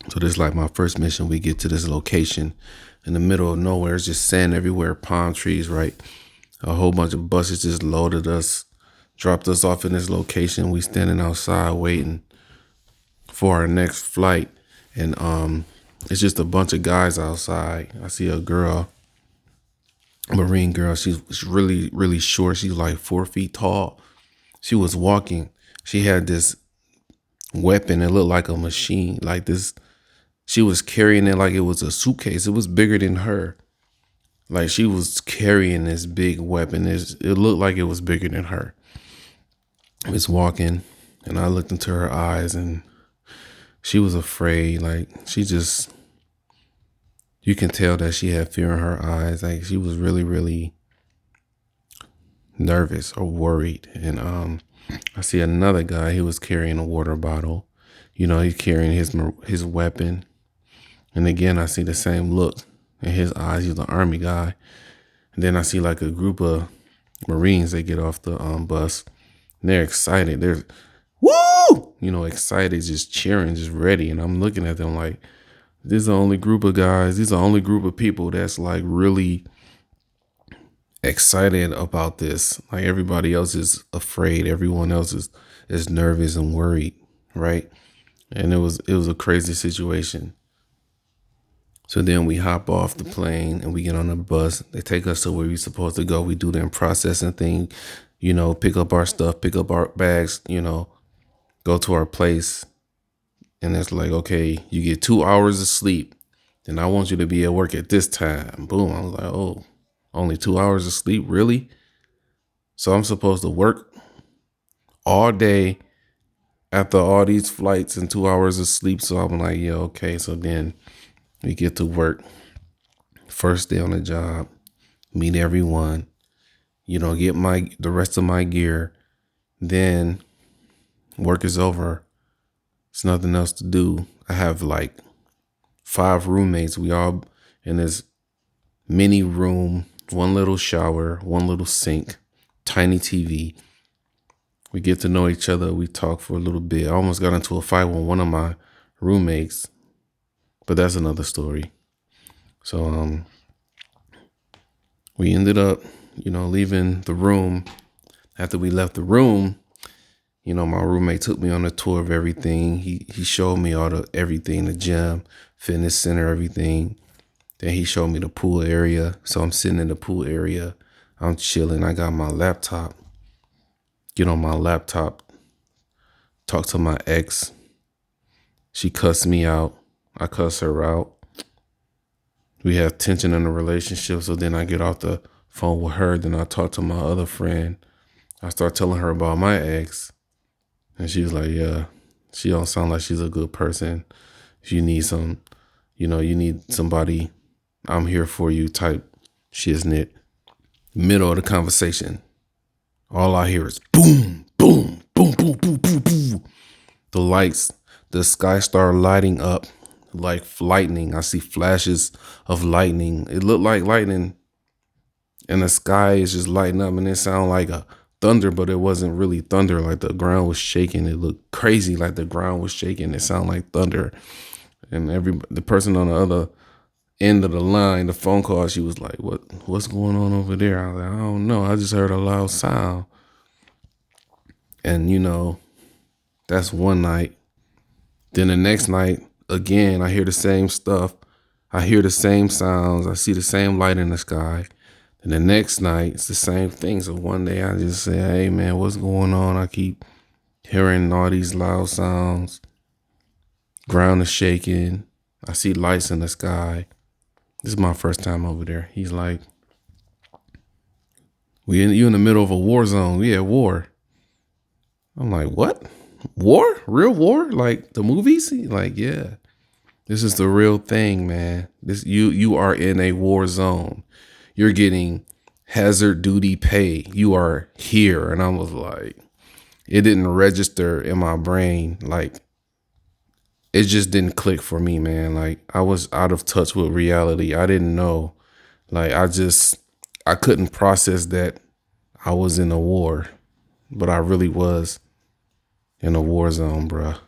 So this is like my first mission. We get to this location in the middle of nowhere. It's just sand everywhere, palm trees, right? A whole bunch of buses just loaded us, dropped us off in this location. We standing outside waiting for our next flight. And it's just a bunch of guys outside. I see a girl, a Marine girl. She's really, really short. She's like 4 feet tall. She was walking. She had this weapon. It looked like a machine, like this. She was carrying it like it was a suitcase. It was bigger than her. Like she was carrying this big weapon. It looked like it was bigger than her. I was walking and I looked into her eyes and she was afraid. Like you can tell that she had fear in her eyes. Like she was really, really nervous or worried. And I see another guy. He was carrying a water bottle. He's carrying his weapon. And again, I see the same look in his eyes. He's an army guy. And then I see like a group of Marines. They get off the bus. And they're excited. They're woo, excited, just cheering, just ready. And I'm looking at them like, this is the only group of guys. These are the only group of people that's like really excited about this. Like everybody else is afraid. Everyone else is nervous and worried, right? And it was a crazy situation. So then we hop off the plane and we get on the bus. They take us to where we're supposed to go. We do the processing thing, pick up our stuff, pick up our bags, go to our place. And it's like, okay, you get 2 hours of sleep. Then I want you to be at work at this time. Boom. I was like, oh, only 2 hours of sleep? Really? So I'm supposed to work all day after all these flights and 2 hours of sleep. So I'm like, yeah, okay. So then we get to work. First day on the job, meet everyone, get the rest of my gear. Then work is over. It's nothing else to do. I have like 5 roommates. We all in this mini room, one little shower, one little sink, tiny TV. We get to know each other. We talk for a little bit. I almost got into a fight with one of my roommates, but that's another story. So we ended up, leaving the room. After we left the room, my roommate took me on a tour of everything. He showed me everything, the gym, fitness center, everything. Then he showed me the pool area. So I'm sitting in the pool area. I'm chilling. I got my laptop. Get on my laptop. Talk to my ex. She cussed me out. I cuss her out. We have tension in the relationship. So then I get off the phone with her. Then I talk to my other friend. I start telling her about my ex. And she was like, yeah, she don't sound like she's a good person. You need you need somebody, I'm here for you type shiznit. Middle of the conversation, all I hear is boom, boom, boom, boom, boom, boom, boom. The lights, the sky start lighting up like lightning. I see flashes of lightning. It looked like lightning and the sky is just lighting up and it sounded like a thunder, but it wasn't really thunder. Like the ground was shaking. It looked crazy like the ground was shaking. It sounded like thunder. And the person on the other end of the line, the phone call, she was like, what's going on over there? I was like, I don't know. I just heard a loud sound. And that's one night. Then the next night, again, I hear the same stuff. I hear the same sounds. I see the same light in the sky. And the next night, it's the same thing. So one day I just say, hey, man, what's going on? I keep hearing all these loud sounds. Ground is shaking. I see lights in the sky. This is my first time over there. He's like, you in the middle of a war zone. We at war. I'm like, what? War? Real war? Like the movies? He's like, yeah. This is the real thing, man. You are in a war zone. You're getting hazard duty pay. You are here. And I was like, it didn't register in my brain. Like, it just didn't click for me, man. Like, I was out of touch with reality. I didn't know. Like, I couldn't process that I was in a war, but I really was in a war zone, bruh.